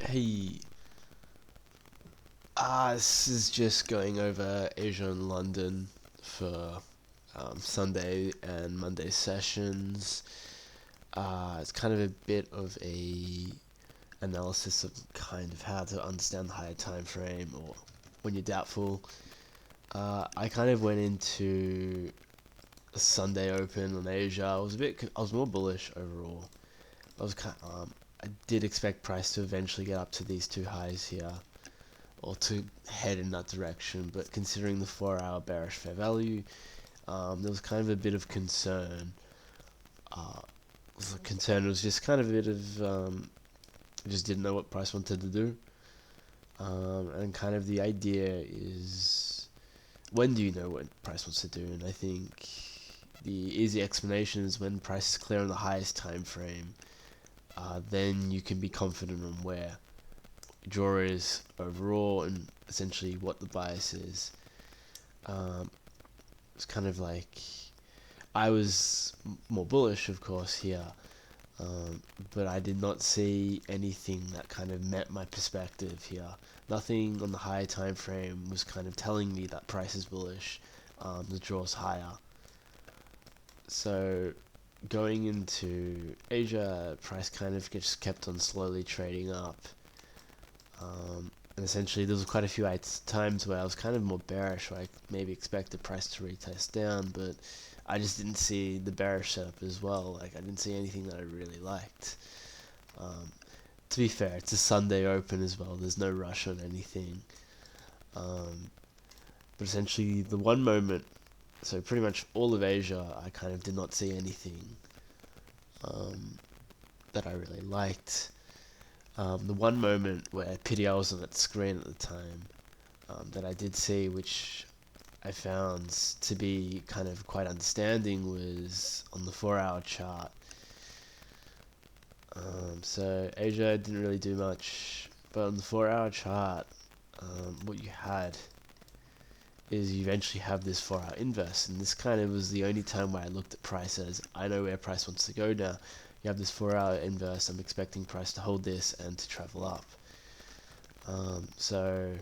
Hey, this is just going over Asia and London for Sunday and Monday sessions. It's kind of a bit of a analysis of kind of how to understand the higher time frame or when you're doubtful. I kind of went into a Sunday Open on Asia. I was more bullish overall. I did expect price to eventually get up to these two highs here, or to head in that direction, but considering the 4 hour bearish fair value, there was kind of a bit of concern. The concern was just kind of a bit of, just didn't know what price wanted to do. And kind of the idea is, when do you know what price wants to do? And I think the easy explanation is when price is clear on the highest time frame, then you can be confident on where draw is overall and essentially what the bias is. It's kind of like I was more bullish, of course, here, but I did not see anything that kind of met my perspective here. Nothing on the higher time frame was kind of telling me that price is bullish, the draw's higher. So going into Asia, price kind of just kept on slowly trading up. And essentially there was quite a few times where I was kind of more bearish, where I maybe expect the price to retest down, but I just didn't see the bearish setup as well. Like, I didn't see anything that I really liked. To be fair, it's a Sunday Open as well. There's no rush on anything. But essentially, the one moment, so pretty much all of Asia, I kind of did not see anything that I really liked. The one moment where PDL was on that screen at the time, that I did see, which I found to be kind of quite understanding, was on the 4 hour chart. So Asia didn't really do much, but on the 4 hour chart, what you had is you eventually have this 4 hour inverse, and this kind of was the only time where I looked at price as, I know where price wants to go now. You have this 4 hour inverse, I'm expecting price to hold this and to travel up. So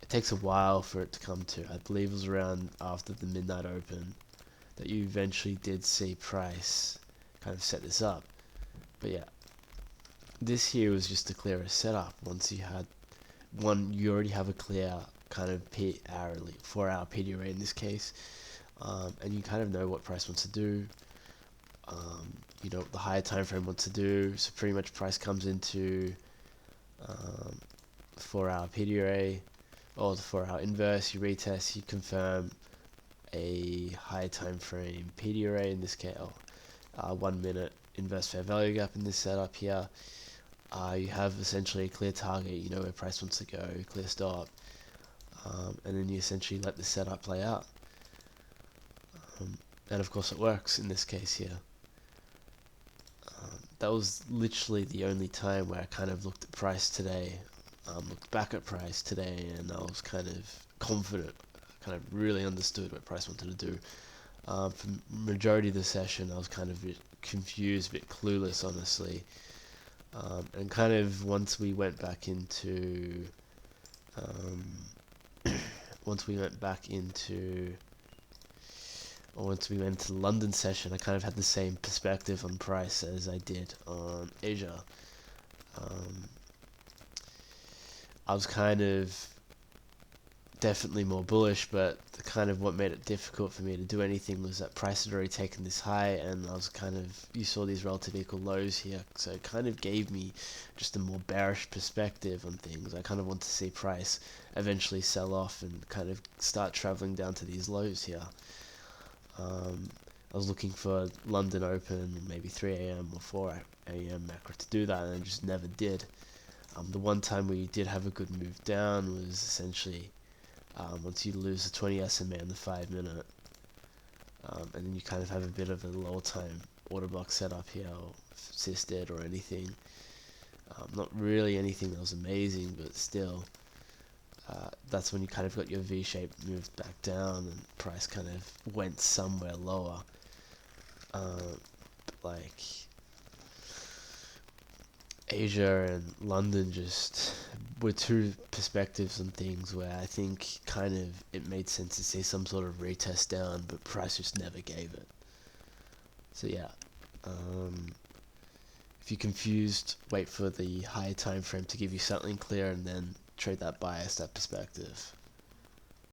it takes a while for it to come to. I believe it was around after the midnight open that you eventually did see price kind of set this up. But yeah, this here was just a clearer setup. Once you had one, you already have a clear kind of 4 hour PDRA in this case, and you kind of know what price wants to do. You know what the higher time frame wants to do. So pretty much price comes into 4 hour PDRA or the 4 hour inverse. You retest, you confirm a higher time frame PDRA in this case, 1 minute inverse fair value gap in this setup here. You have essentially a clear target, you know where price wants to go, clear stop, and then you essentially let the setup play out. And of course it works in this case here. That was literally the only time where I kind of looked at price today, looked back at price today, and I was kind of confident, kind of really understood what price wanted to do. For the majority of the session, I was kind of a bit confused, a bit clueless, honestly. And kind of once we went back into, once we went to the London session, I kind of had the same perspective on price as I did on Asia. I was kind of definitely more bullish, but kind of what made it difficult for me to do anything was that price had already taken this high, and I was kind of, you saw these relative equal lows here, so it kind of gave me just a more bearish perspective on things. I kind of want to see price eventually sell off and kind of start traveling down to these lows here. I was looking for London Open, maybe 3 a.m. or 4 a.m. macro to do that, and I just never did. The one time where you did have a good move down was essentially once you lose the 20 SMA in the 5 minute, and then you kind of have a bit of a lower time order block set up here, or assisted or anything. Not really anything that was amazing, but still, that's when you kind of got your V-shape moved back down and price kind of went somewhere lower. Like, Asia and London just were two perspectives on things where I think kind of it made sense to see some sort of retest down, but price just never gave it. So yeah, um, if you're confused, wait for the higher time frame to give you something clear, and then trade that bias, that perspective.